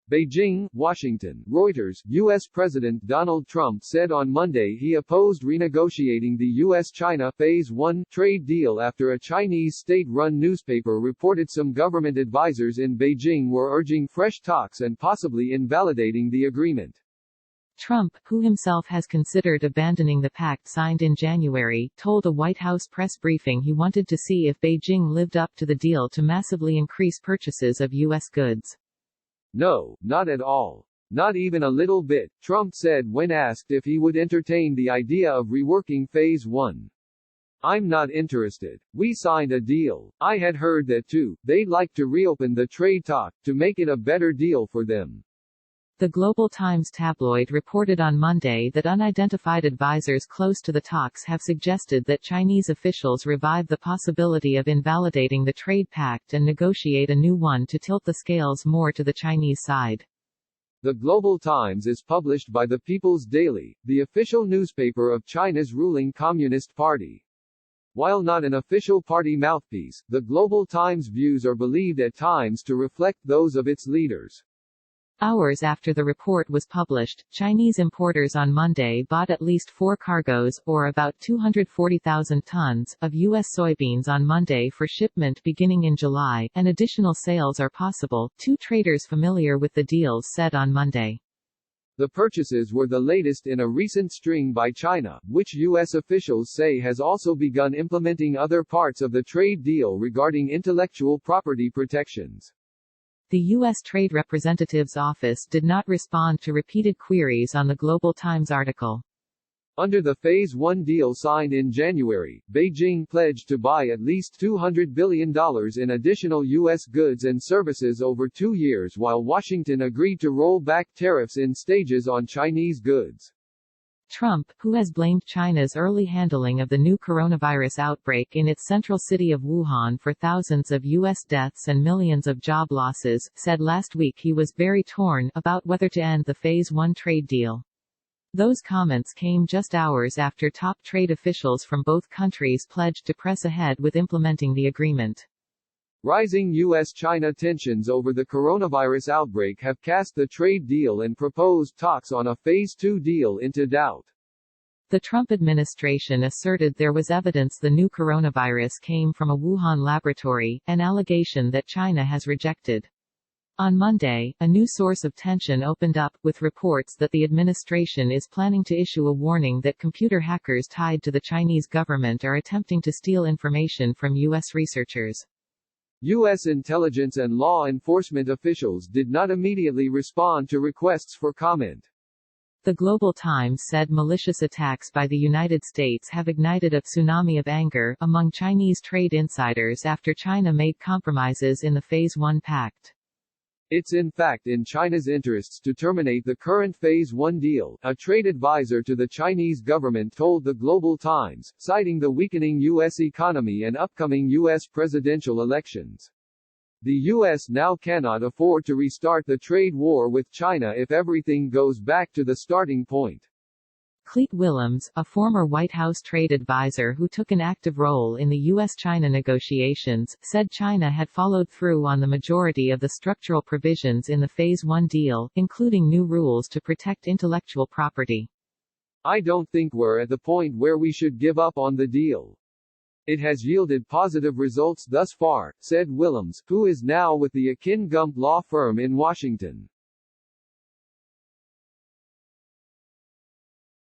Beijing, Washington. Reuters, U.S. President Donald Trump said on Monday he opposed renegotiating the U.S. China Phase 1 trade deal after a Chinese state-run newspaper reported some government advisors in Beijing were urging fresh talks and possibly invalidating the agreement. Trump, who himself has considered abandoning the pact signed in January, told a White House press briefing he wanted to see if Beijing lived up to the deal to massively increase purchases of U.S. goods. No, not at all. Not even a little bit, Trump said when asked if he would entertain the idea of reworking Phase 1. I'm not interested. We signed a deal. I had heard that too. They'd like to reopen the trade talk, to make it a better deal for them. The Global Times tabloid reported on Monday that unidentified advisors close to the talks have suggested that Chinese officials revive the possibility of invalidating the trade pact and negotiate a new one to tilt the scales more to the Chinese side. The Global Times is published by the People's Daily, the official newspaper of China's ruling Communist Party. While not an official party mouthpiece, the Global Times' views are believed at times to reflect those of its leaders. Hours after the report was published, Chinese importers on Monday bought at least 4 cargoes, or about 240,000 tons, of U.S. soybeans on Monday for shipment beginning in July, and additional sales are possible, 2 traders familiar with the deals said on Monday. The purchases were the latest in a recent string by China, which U.S. officials say has also begun implementing other parts of the trade deal regarding intellectual property protections. The U.S. Trade Representative's office did not respond to repeated queries on the Global Times article. Under the Phase 1 deal signed in January, Beijing pledged to buy at least $200 billion in additional U.S. goods and services over 2 years, while Washington agreed to roll back tariffs in stages on Chinese goods. Trump, who has blamed China's early handling of the new coronavirus outbreak in its central city of Wuhan for thousands of U.S. deaths and millions of job losses, said last week he was very torn about whether to end the Phase 1 trade deal. Those comments came just hours after top trade officials from both countries pledged to press ahead with implementing the agreement. Rising U.S. China tensions over the coronavirus outbreak have cast the trade deal and proposed talks on a Phase 2 deal into doubt. The Trump administration asserted there was evidence the new coronavirus came from a Wuhan laboratory, an allegation that China has rejected. On Monday, a new source of tension opened up, with reports that the administration is planning to issue a warning that computer hackers tied to the Chinese government are attempting to steal information from U.S. researchers. U.S. intelligence and law enforcement officials did not immediately respond to requests for comment. The Global Times said malicious attacks by the United States have ignited a tsunami of anger among Chinese trade insiders after China made compromises in the Phase 1 pact. It's in fact in China's interests to terminate the current Phase 1 deal, a trade advisor to the Chinese government told the Global Times, citing the weakening U.S. economy and upcoming U.S. presidential elections. The U.S. now cannot afford to restart the trade war with China if everything goes back to the starting point. Clete Willems, a former White House trade advisor who took an active role in the U.S. China negotiations, said China had followed through on the majority of the structural provisions in the Phase 1 deal, including new rules to protect intellectual property. I don't think we're at the point where we should give up on the deal. It has yielded positive results thus far, said Willems, who is now with the Akin Gump law firm in Washington.